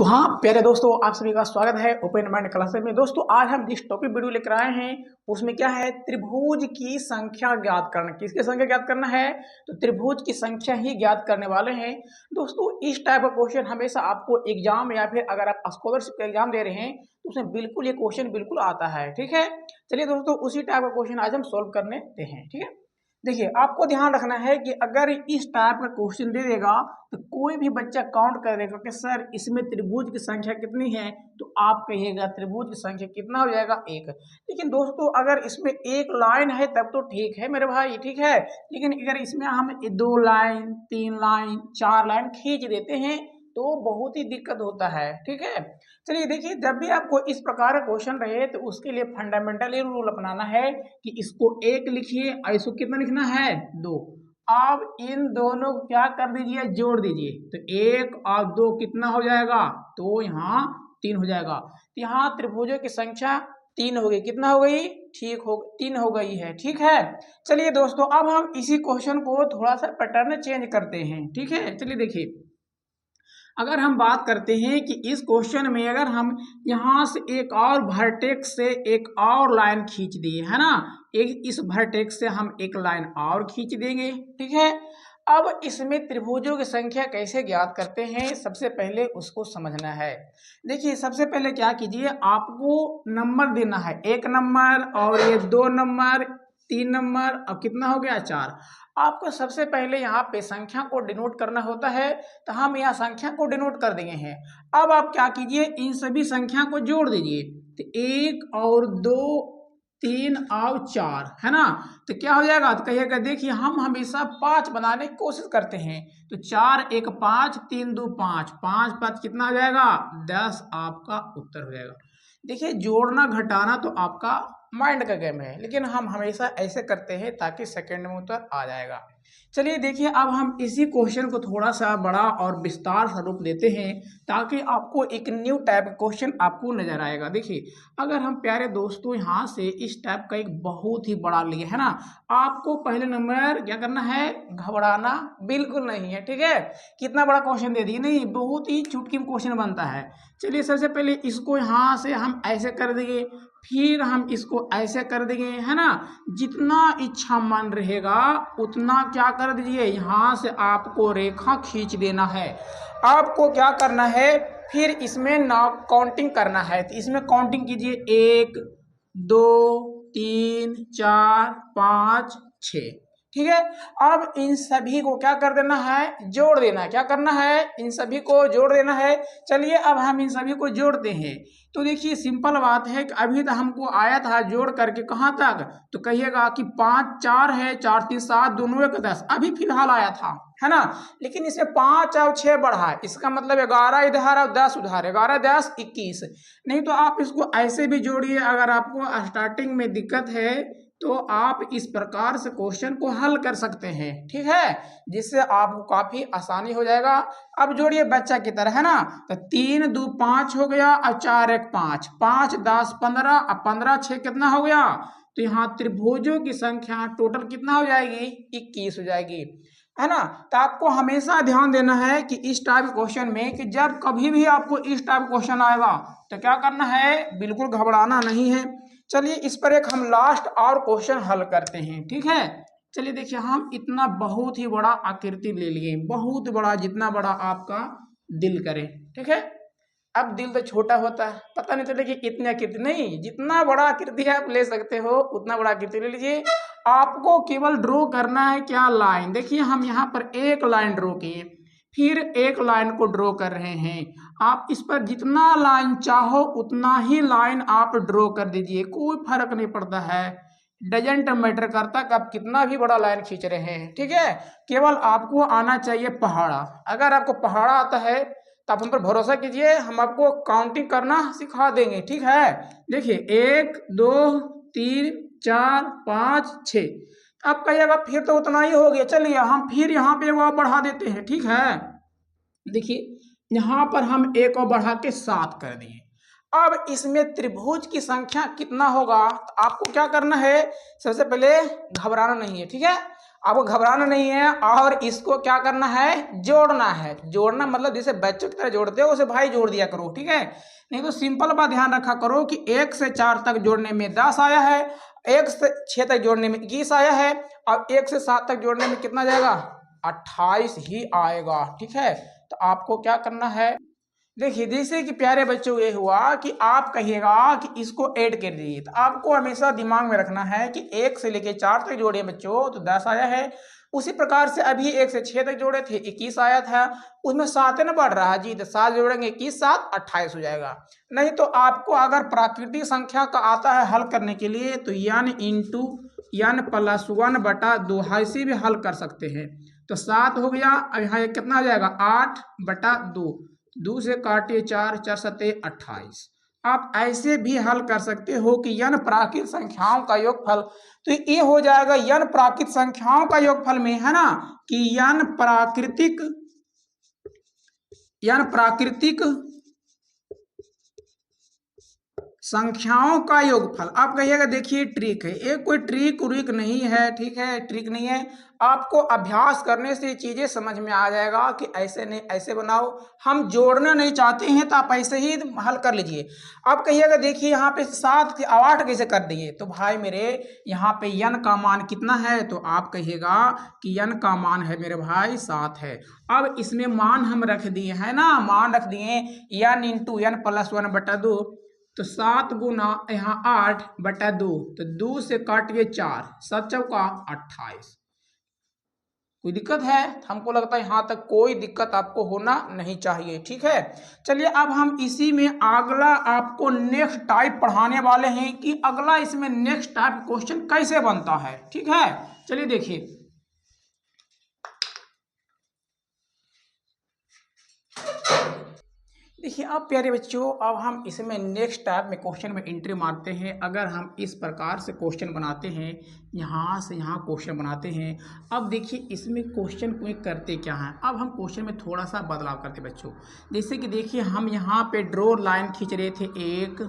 तो हाँ प्यारे दोस्तों, आप सभी का स्वागत है ओपन माइंड क्लासेस में। दोस्तों आज हम जिस टॉपिक वीडियो लेकर आए हैं उसमें क्या है, त्रिभुज की संख्या ज्ञात करना। किसकी संख्या ज्ञात करना है? तो त्रिभुज की संख्या ही ज्ञात करने वाले हैं। दोस्तों इस टाइप का क्वेश्चन हमेशा आपको एग्जाम या फिर अगर आप स्कॉलरशिप का एग्जाम दे रहे हैं तो उसमें बिल्कुल ये क्वेश्चन बिल्कुल आता है। ठीक है, चलिए दोस्तों उसी टाइप का क्वेश्चन आज हम सोल्व करने देते हैं। ठीक है, देखिए आपको ध्यान रखना है कि अगर इस टाइप का क्वेश्चन दे देगा तो कोई भी बच्चा काउंट कर देगा कि सर इसमें त्रिभुज की संख्या कितनी है, तो आप कहिएगा त्रिभुज की संख्या कितना हो जाएगा, एक। लेकिन दोस्तों अगर इसमें एक लाइन है तब तो ठीक है मेरे भाई, ठीक है। लेकिन अगर इसमें हम दो लाइन, तीन लाइन, चार लाइन खींच देते हैं तो बहुत ही दिक्कत होता है। ठीक है, चलिए देखिए, जब भी आपको इस प्रकार का क्वेश्चन रहे तो उसके लिए फंडामेंटल ये रूल अपनाना है कि इसको एक लिखिए और इसको कितना लिखना है, दो। अब इन दोनों को क्या कर दीजिए, जोड़ दीजिए। तो एक और दो कितना हो जाएगा, तो यहाँ तीन हो जाएगा। तो यहाँ त्रिभुजों की संख्या तीन हो गई। कितना हो गई, ठीक हो, तीन हो गई है। ठीक है, चलिए दोस्तों अब हम इसी क्वेश्चन को थोड़ा सा पैटर्न चेंज करते हैं। ठीक है, चलिए देखिए, अगर हम बात करते हैं कि इस क्वेश्चन में अगर हम यहाँ से एक और वर्टेक्स से एक और लाइन खींच दिए है ना, एक इस वर्टेक्स से हम एक लाइन और खींच देंगे। ठीक है, अब इसमें त्रिभुजों की संख्या कैसे ज्ञात करते हैं, सबसे पहले उसको समझना है। देखिए सबसे पहले क्या कीजिए, आपको नंबर देना है, एक नंबर और ये दो नंबर, तीन नंबर और कितना हो गया, चार। आपको सबसे पहले यहाँ पे संख्या को डिनोट करना होता है, तो हम यहाँ संख्या को डिनोट कर दिए हैं। अब आप क्या कीजिए, इन सभी संख्या को जोड़ दीजिए। तो एक और दो, तीन और चार, है ना। तो क्या हो जाएगा, तो कहिएगा देखिए हम हमेशा पांच बनाने की कोशिश करते हैं। तो चार एक पांच, तीन दो पांच, पांच पांच कितना हो जाएगा, 10 आपका उत्तर हो जाएगा। देखिए जोड़ना घटाना तो आपका माइंड का गेम है, लेकिन हम हमेशा ऐसे करते हैं ताकि सेकंड में उत्तर आ जाएगा। चलिए देखिए, अब हम इसी क्वेश्चन को थोड़ा सा बड़ा और विस्तार स्वरूप देते हैं ताकि आपको एक न्यू टाइप का क्वेश्चन आपको नजर आएगा। देखिए अगर हम प्यारे दोस्तों यहाँ से इस टाइप का एक बहुत ही बड़ा लिए है ना, आपको पहले नंबर क्या करना है, घबराना बिल्कुल नहीं है। ठीक है, कितना बड़ा क्वेश्चन दे दिए, नहीं बहुत ही चुटकी में क्वेश्चन बनता है। चलिए सबसे पहले इसको यहाँ से हम ऐसे कर देंगे, फिर हम इसको ऐसे कर देंगे, है ना। जितना इच्छा मन रहेगा उतना क्या कर दीजिए, यहाँ से आपको रेखा खींच देना है। आपको क्या करना है, फिर इसमें ना काउंटिंग करना है। तो इसमें काउंटिंग कीजिए, एक दो तीन चार पाँच छः। ठीक है, अब इन सभी को क्या कर देना है, जोड़ देना है। क्या करना है, इन सभी को जोड़ देना है। चलिए अब हम इन सभी को जोड़ते हैं। तो देखिए सिंपल बात है कि अभी तो हमको आया था जोड़ करके कहाँ तक, तो कहिएगा कि पाँच चार है, चार तीन सात, दोनों एक 10, अभी फिलहाल आया था, है ना। लेकिन इसमें पाँच और छः बढ़ा है, इसका मतलब 11 इधर और 10 उधर, 11 10 21। नहीं तो आप इसको ऐसे भी जोड़िए। अगर आपको स्टार्टिंग में दिक्कत है तो आप इस प्रकार से क्वेश्चन को हल कर सकते हैं। ठीक है, जिससे आपको काफी आसानी हो जाएगा। अब जोड़िए बच्चा की तरह, है ना। तो तीन दो पाँच हो गया और चार एक पाँच, पाँच 10 15 और 15 6 कितना हो गया। तो यहाँ त्रिभुजों की संख्या टोटल कितना हो जाएगी, 21 हो जाएगी, है ना। तो आपको हमेशा ध्यान देना है कि इस टाइप क्वेश्चन में कि जब कभी भी आपको इस टाइप क्वेश्चन आएगा तो क्या करना है, बिल्कुल घबराना नहीं है। चलिए इस पर एक हम लास्ट और क्वेश्चन हल करते हैं। ठीक है, चलिए देखिए, हम इतना बहुत ही बड़ा आकृति ले लिए, बहुत बड़ा, जितना बड़ा आपका दिल करे। ठीक है, अब दिल तो छोटा होता है, पता नहीं चले कि इतनी आकृति, नहीं, जितना बड़ा आकृति आप ले सकते हो उतना बड़ा आकृति ले लीजिए। आपको केवल ड्रॉ करना है क्या, लाइन। देखिए हम यहाँ पर एक लाइन ड्रॉ किए, फिर एक लाइन को ड्रॉ कर रहे हैं। आप इस पर जितना लाइन चाहो उतना ही लाइन आप ड्रॉ कर दीजिए, कोई फर्क नहीं पड़ता है, डजेंट मैटर करता कि आप कितना भी बड़ा लाइन खींच रहे हैं। ठीक है, केवल आपको आना चाहिए पहाड़ा। अगर आपको पहाड़ा आता है तो आप हम पर भरोसा कीजिए, हम आपको काउंटिंग करना सिखा देंगे। ठीक है, देखिए एक दो तीन चार पाँच छः, अब कहिएगा फिर तो उतना ही हो गया। चलिए हम फिर यहाँ पे वो बढ़ा देते हैं। ठीक है, देखिए यहाँ पर हम एक और बढ़ा के 7 कर दिए। अब इसमें त्रिभुज की संख्या कितना होगा, तो आपको क्या करना है, सबसे पहले घबराना नहीं है। ठीक है, आपको घबराना नहीं है और इसको क्या करना है, जोड़ना है। जोड़ना मतलब जैसे बच्चों की तरह जोड़ते हो उसे भाई जोड़ दिया करो, ठीक है। नहीं तो सिंपल बात ध्यान रखा करो कि 1 से 4 तक जोड़ने में 10 आया है, 1 से 6 तक जोड़ने में 21 आया है, और 1 से 7 तक जोड़ने में कितना जाएगा, 28 ही आएगा, ठीक है। तो आपको क्या करना है, देखिए जैसे कि प्यारे बच्चों ये हुआ कि आप कहिएगा कि इसको ऐड कर दीजिए, तो आपको हमेशा दिमाग में रखना है कि 1 से लेके 4 तक जोड़े बच्चों तो 10 आया है। उसी प्रकार से अभी 1 से 6 तक जोड़े थे 21 आया था, उसमें 7 ना बढ़ रहा है जी, तो 7 जोड़ेंगे 21 7 28 हो जाएगा। नहीं तो आपको अगर प्राकृतिक संख्या का आता है हल करने के लिए तो n इंटू n प्लस 1/2 से भी हल कर सकते हैं। तो 7 हो गया, अब यहाँ कितना आ जाएगा 8/2, 2 से काटिए 4, 4 सत्ते 28। आप ऐसे भी हल कर सकते हो कि n प्राकृतिक संख्याओं का योगफल, तो ये हो जाएगा n प्राकृतिक संख्याओं का योगफल में है ना कि n प्राकृतिक संख्याओं का योगफल। आप कहिएगा देखिए ट्रिक है, ये कोई ट्रिक उरिक नहीं है, ठीक है, ट्रिक नहीं है। आपको अभ्यास करने से चीजें समझ में आ जाएगा कि ऐसे नहीं ऐसे बनाओ। हम जोड़ना नहीं चाहते हैं तो आप ऐसे ही हल कर लीजिए। आप कहिएगा देखिए यहाँ पे 7 के 8 कैसे कर दिए, तो भाई मेरे यहाँ पे n का मान कितना है, तो आप कहिएगा कि n का मान है मेरे भाई 7 है। अब इसमें मान हम रख दिए है ना, मान रख दिए n इंटू n प्लस 1/2, तो 7 गुना यहाँ 8/2, तो 2 से काटिए 4, 7 चौका 28। कोई दिक्कत है, हमको लगता है यहाँ तक कोई दिक्कत आपको होना नहीं चाहिए, ठीक है। चलिए अब हम इसी में अगला आपको नेक्स्ट टाइप पढ़ाने वाले हैं कि अगला इसमें नेक्स्ट टाइप क्वेश्चन कैसे बनता है, ठीक है। चलिए देखिए देखिए अब प्यारे बच्चों, अब हम इसमें नेक्स्ट टाइप में क्वेश्चन में एंट्री मारते हैं। अगर हम इस प्रकार से क्वेश्चन बनाते हैं, यहाँ से यहाँ क्वेश्चन बनाते हैं। अब देखिए इसमें क्वेश्चन को करते क्या है, अब हम क्वेश्चन में थोड़ा सा बदलाव करते बच्चों। जैसे कि देखिए हम यहाँ पे ड्रॉ लाइन खींच रहे थे 1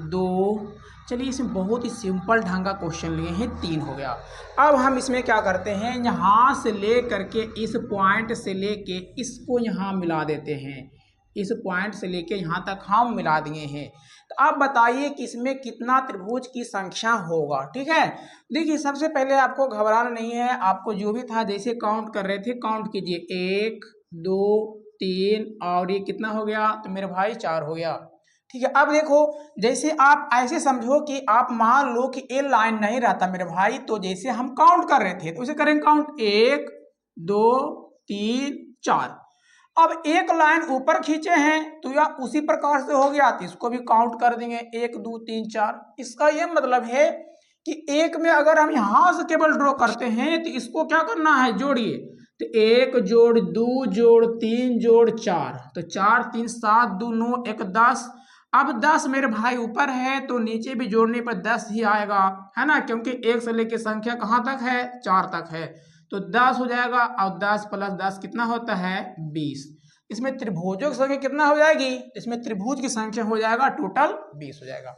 2, चलिए इसमें बहुत ही सिंपल ढंग का क्वेश्चन लिए हैं 3 हो गया। अब हम इसमें क्या करते हैं, यहाँ से ले करके इस पॉइंट से लेके इसको यहाँ मिला देते हैं, इस पॉइंट से लेके यहाँ तक हम मिला दिए हैं। तो आप बताइए कि इसमें कितना त्रिभुज की संख्या होगा, ठीक है। देखिए सबसे पहले आपको घबराना नहीं है, आपको जो भी था जैसे काउंट कर रहे थे काउंट कीजिए 1 2 3 और ये कितना हो गया, तो मेरे भाई 4 हो गया, ठीक है। अब देखो जैसे आप ऐसे समझो कि आप मान लो कि ये लाइन नहीं रहता मेरे भाई, तो जैसे हम काउंट कर रहे थे तो उसे करेंगे काउंट 1 2 3 4। अब एक लाइन ऊपर खींचे हैं तो या उसी प्रकार से हो गया, तो इसको भी काउंट कर देंगे 1 2 3 4। इसका ये मतलब है कि एक में अगर हम यहां से केवल ड्रॉ करते हैं तो इसको क्या करना है, जोड़िए। तो 1 जोड़ 2 जोड़ 3 जोड़ 4, तो 4 3 7 2 9 1 10। अब 10 मेरे भाई ऊपर है तो नीचे भी जोड़ने पर 10 ही आएगा, है ना, क्योंकि 1 से लेके संख्या कहाँ तक है, 4 तक है, तो 10 हो जाएगा। और 10 प्लस 10 कितना होता है, 20। इसमें त्रिभुजों की संख्या कितना हो जाएगी, इसमें त्रिभुज की संख्या हो जाएगा टोटल 20 हो जाएगा।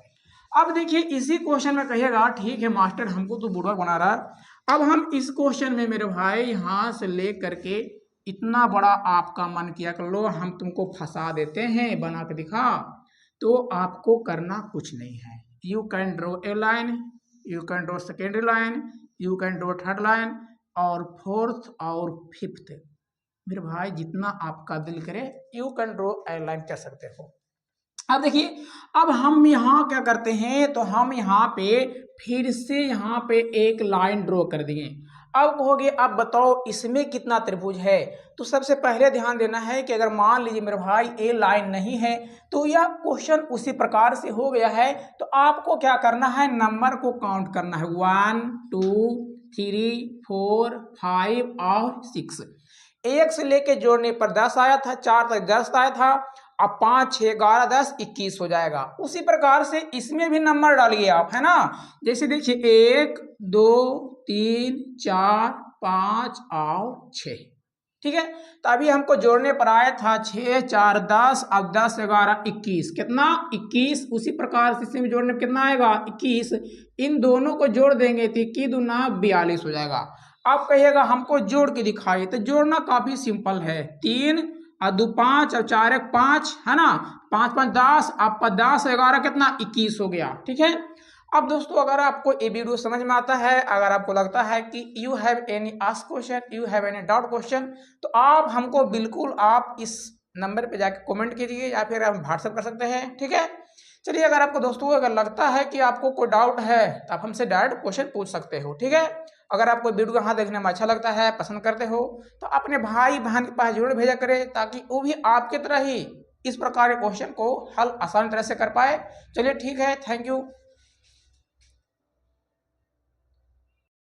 अब देखिए इसी क्वेश्चन में कहिएगा ठीक है मास्टर हमको तो बुड़बक बना रहा है। अब हम इस क्वेश्चन में मेरे भाई यहाँ से ले करके इतना बड़ा आपका मन किया कर लो, हम तुमको फंसा देते हैं, बना के दिखा। तो आपको करना कुछ नहीं है, you can draw a line, you can draw secondary line, you can draw third line और फोर्थ और फिफ्थ। मेरे भाई जितना आपका दिल करे you can draw a line कर सकते हो। अब देखिए अब हम यहाँ क्या करते हैं, तो हम यहाँ पे फिर से यहाँ पे एक लाइन ड्रॉ कर दिए। अब कहोगे अब बताओ इसमें कितना त्रिभुज है, तो सबसे पहले ध्यान देना है कि अगर मान लीजिए मेरे भाई ए लाइन नहीं है तो यह क्वेश्चन उसी प्रकार से हो गया है। तो आपको क्या करना है, नंबर को काउंट करना है 1 2 3 4 5 और 6। 1 से लेके जोड़ने पर 10 आया था, 4 तक 10 आया था, अब 5 6 11 10 21 हो जाएगा। उसी प्रकार से इसमें भी नंबर डालिए आप, है ना। जैसे देखिए 1 2 3 4 5 और 6, ठीक है। तो अभी हमको जोड़ने पर आया था 6 4 10, अब 10 11 21, कितना 21। उसी प्रकार से इसमें जोड़ने पर कितना आएगा 21। इन दोनों को जोड़ देंगे तो 21 दूना 42 हो जाएगा। आप कहिएगा हमको जोड़ के दिखाइए, तो जोड़ना काफी सिंपल है। 3 और 2 5 और 4 1 5 है ना, 5 5 10, आपका 10 11 कितना 21 हो गया। ठीक है। अब दोस्तों अगर आपको ये वीडियो समझ में आता है, अगर आपको लगता है कि you have any ask question, you have any doubt question, तो आप हमको बिल्कुल आप इस नंबर पे जाकर कमेंट कीजिए या फिर आप व्हाट्सएप कर सकते हैं। ठीक है। चलिए, अगर आपको दोस्तों अगर लगता है कि आपको कोई डाउट है तो आप हमसे डायरेक्ट क्वेश्चन पूछ सकते हो। ठीक है। अगर आपको वीडियो यहाँ देखने में अच्छा लगता है, पसंद करते हो, तो अपने भाई बहन के पास जरूर भेजा करें, ताकि वो भी आपकी तरह ही इस प्रकार के क्वेश्चन को हल आसान तरह से कर पाए। चलिए ठीक है, थैंक यू।